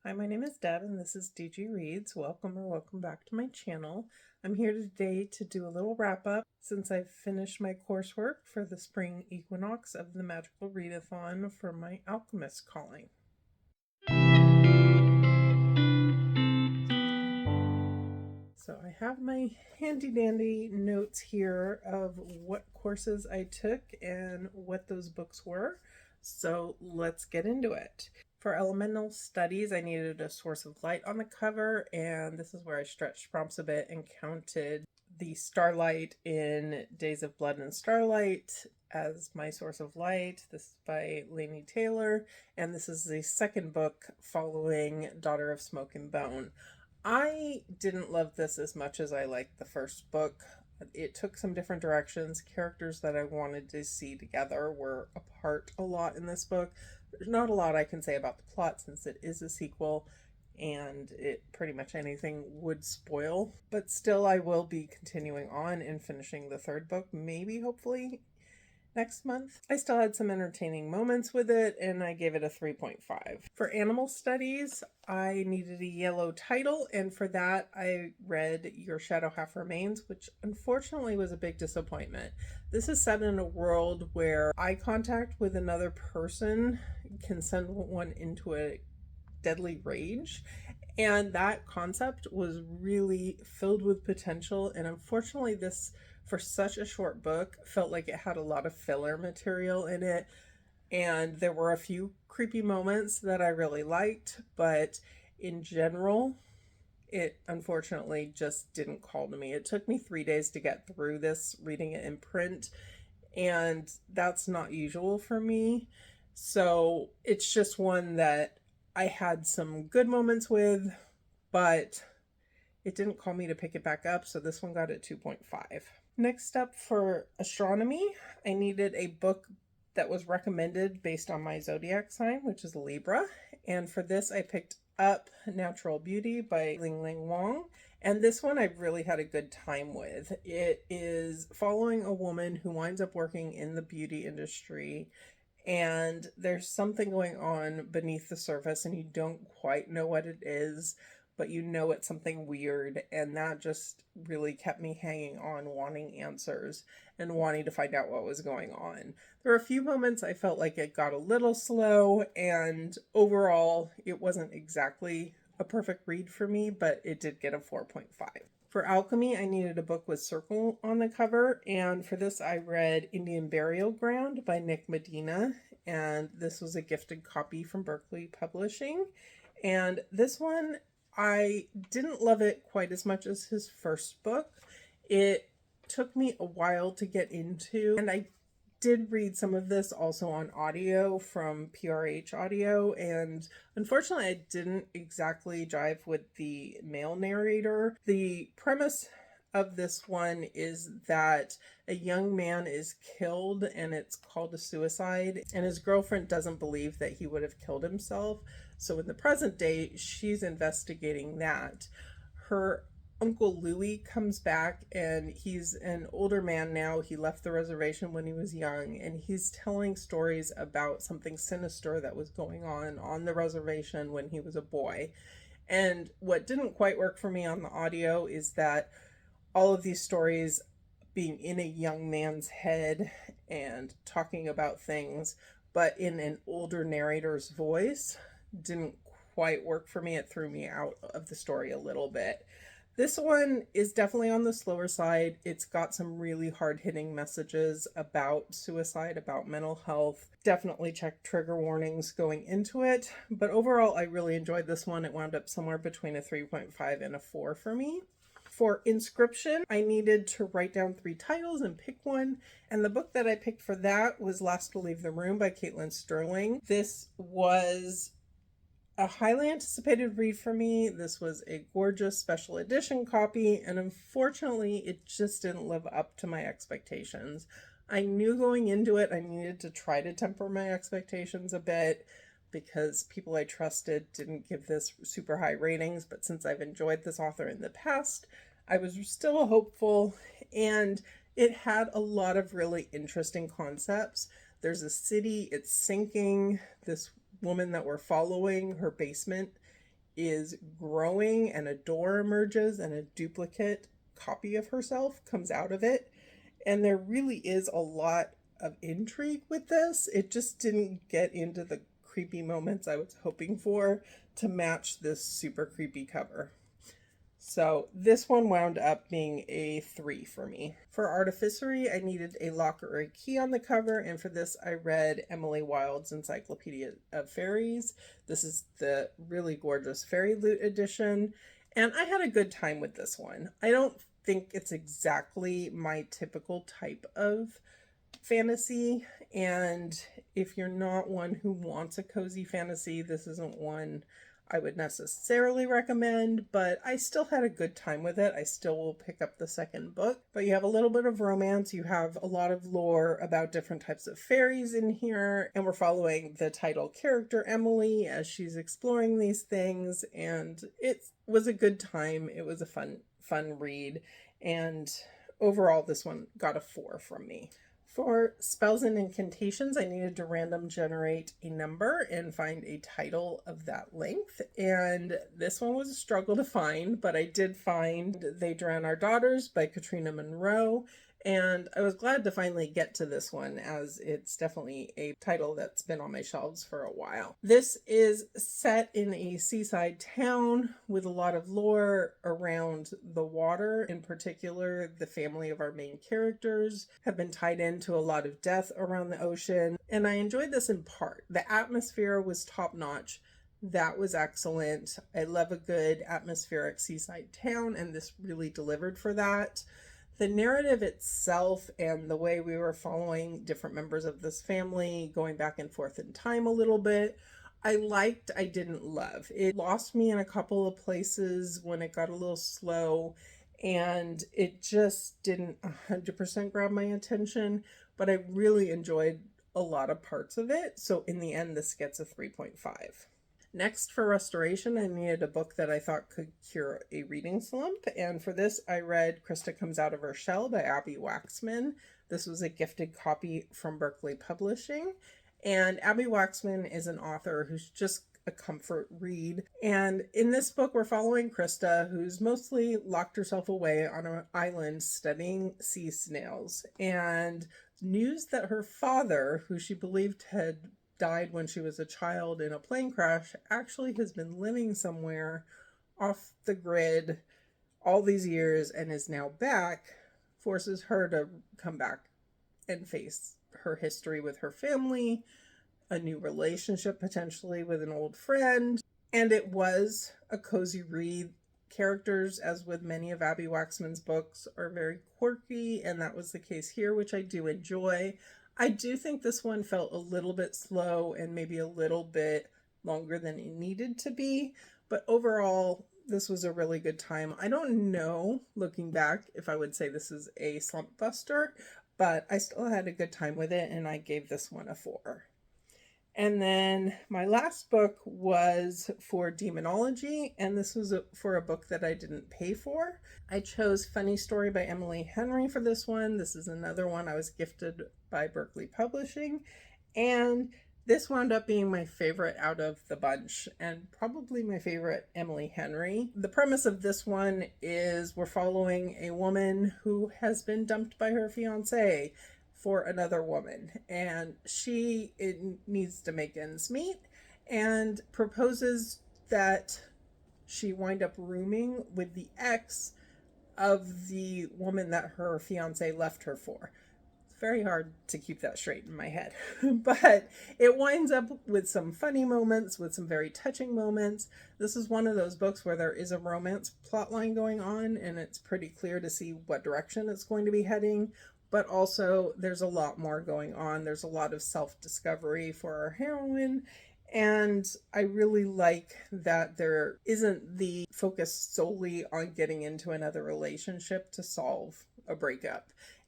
Hi, my name is Deb and this is DG Reads. Welcome back to my channel. I'm here today to do a little wrap up since I've finished my coursework for the Spring Equinox of the Magical Readathon for my alchemist calling. So I have my handy dandy notes here of what courses I took and what those books were. So let's get into it. For elemental studies, I needed a source of light on the cover, and this is where I stretched prompts a bit and counted the starlight in Days of Blood and Starlight as my source of light. This is by Laini Taylor, and this is the second book following Daughter of Smoke and Bone. I didn't love this as much as I liked the first book. It took some different directions. Characters that I wanted to see together were apart a lot in this book. There's not a lot I can say about the plot since it is a sequel and it pretty much anything would spoil. But still, I will be continuing on and finishing the third book, maybe, hopefully, next month. I still had some entertaining moments with it, and I gave it a 3.5. For animal studies, I needed a yellow title, and for that I read Your Shadow Half Remains, which unfortunately was a big disappointment. This is set in a world where eye contact with another person can send one into a deadly rage, and that concept was really filled with potential, and unfortunately this, for such a short book, felt like it had a lot of filler material in it, and there were a few creepy moments that I really liked, but in general it unfortunately just didn't call to me. It took me 3 days to get through this reading it in print, and that's not usual for me. So it's just one that I had some good moments with, but it didn't call me to pick it back up, so this one got a 2.5. Next up, for astronomy, I needed a book that was recommended based on my zodiac sign, which is Libra. And for this, I picked up Natural Beauty by Ling Ling Wong. And this one I really had a good time with. It is following a woman who winds up working in the beauty industry, and there's something going on beneath the surface, and you don't quite know what it is, but you know it's something weird, and that just really kept me hanging on, wanting answers and wanting to find out what was going on. There were a few moments I felt like it got a little slow, and overall it wasn't exactly a perfect read for me, but it did get a 4.5. For alchemy, I needed a book with circle on the cover, and for this I read Indian Burial Ground by Nick Medina, and this was a gifted copy from Berkeley Publishing. And this one, I didn't love it quite as much as his first book. It took me a while to get into, and I did read some of this also on audio from PRH Audio, and unfortunately I didn't exactly jive with the male narrator. The premise of this one is that a young man is killed and it's called a suicide, and his girlfriend doesn't believe that he would have killed himself. So in the present day, she's investigating that. Her Uncle Louis comes back, and he's an older man now. He left the reservation when he was young, and he's telling stories about something sinister that was going on the reservation when he was a boy. And what didn't quite work for me on the audio is that all of these stories being in a young man's head and talking about things, but in an older narrator's voice, didn't quite work for me. It threw me out of the story a little bit. This one is definitely on the slower side. It's got some really hard-hitting messages about suicide, about mental health. Definitely check trigger warnings going into it. But overall, I really enjoyed this one. It wound up somewhere between a 3.5 and a 4 for me. For Inscription, I needed to write down 3 titles and pick one, and the book that I picked for that was Last to Leave the Room by Caitlin Sterling. This was a highly anticipated read for me. This was a gorgeous special edition copy, and unfortunately it just didn't live up to my expectations. I knew going into it I needed to try to temper my expectations a bit because people I trusted didn't give this super high ratings, but since I've enjoyed this author in the past, I was still hopeful, and it had a lot of really interesting concepts. There's a city, it's sinking. This woman that we're following, her basement is growing and a door emerges and a duplicate copy of herself comes out of it. And there really is a lot of intrigue with this. It just didn't get into the creepy moments I was hoping for to match this super creepy cover. So this one wound up being a 3 for me. For Artificery, I needed a lock or a key on the cover, and for this I read Emily Wilde's Encyclopedia of Fairies. This is the really gorgeous Fairy Loot edition, and I had a good time with this one. I don't think it's exactly my typical type of fantasy, and if you're not one who wants a cozy fantasy, this isn't one I would necessarily recommend, but I still had a good time with it. I still will pick up the second book. But you have a little bit of romance, you have a lot of lore about different types of fairies in here, and we're following the title character, Emily, as she's exploring these things, and it was a good time. It was a fun read, and overall this one got a 4 from me. For spells and incantations, I needed to random generate a number and find a title of that length. And this one was a struggle to find, but I did find They Drown Our Daughters by Katrina Monroe. And I was glad to finally get to this one, as it's definitely a title that's been on my shelves for a while. This is set in a seaside town with a lot of lore around the water. In particular, the family of our main characters have been tied into a lot of death around the ocean. And I enjoyed this in part. The atmosphere was top-notch. That was excellent. I love a good atmospheric seaside town, and this really delivered for that. The narrative itself and the way we were following different members of this family, going back and forth in time a little bit, I liked, I didn't love. It lost me in a couple of places when it got a little slow, and it just didn't 100% grab my attention, but I really enjoyed a lot of parts of it. So in the end, this gets a 3.5. Next, for restoration, I needed a book that I thought could cure a reading slump, and for this I read Krista Comes Out of Her Shell by Abby Waxman. This was a gifted copy from Berkeley Publishing, and Abby Waxman is an author who's just a comfort read. And in this book, we're following Krista, who's mostly locked herself away on an island studying sea snails, and news that her father, who she believed had died when she was a child in a plane crash, actually has been living somewhere off the grid all these years and is now back, forces her to come back and face her history with her family, a new relationship potentially with an old friend. And it was a cozy read. Characters, as with many of Abby Waxman's books, are very quirky, and that was the case here, which I do enjoy. I do think this one felt a little bit slow and maybe a little bit longer than it needed to be, but overall, this was a really good time. I don't know, looking back, if I would say this is a slump buster, but I still had a good time with it, and I gave this one a 4. And then my last book was for demonology, and this was for a book that I didn't pay for. I chose Funny Story by Emily Henry for this one. This is another one I was gifted by Berkeley Publishing, and this wound up being my favorite out of the bunch, and probably my favorite Emily Henry. The premise of this one is we're following a woman who has been dumped by her fiancé for another woman, and she needs to make ends meet and proposes that she wind up rooming with the ex of the woman that her fiance left her for. It's very hard to keep that straight in my head, but it winds up with some funny moments, with some very touching moments. This is one of those books where there is a romance plotline going on, and it's pretty clear to see what direction it's going to be heading. But also there's a lot more going on. There's a lot of self-discovery for our heroine. And I really like that there isn't the focus solely on getting into another relationship to solve a breakup.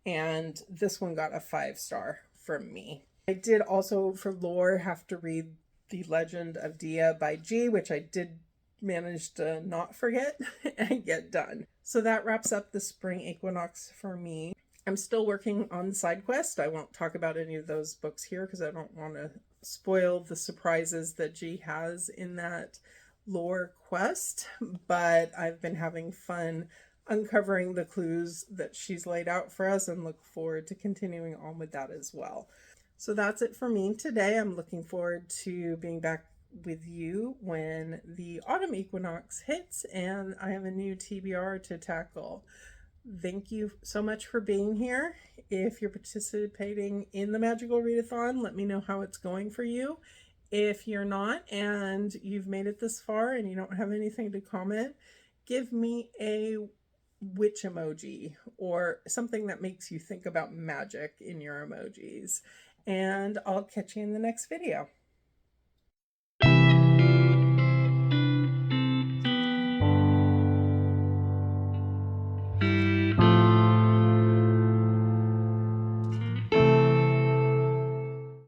And this one got a 5-star from me. I did also, for lore, have to read The Legend of Dia by G, which I did manage to not forget and get done. So that wraps up the Spring Equinox for me. I'm still working on the side quest. I won't talk about any of those books here because I don't want to spoil the surprises that G has in that lore quest, but I've been having fun uncovering the clues that she's laid out for us and look forward to continuing on with that as well. So that's it for me today. I'm looking forward to being back with you when the autumn equinox hits and I have a new TBR to tackle. Thank you so much for being here. If you're participating in the Magical Readathon, let me know how it's going for you. If you're not and you've made it this far and you don't have anything to comment, give me a witch emoji or something that makes you think about magic in your emojis. And I'll catch you in the next video.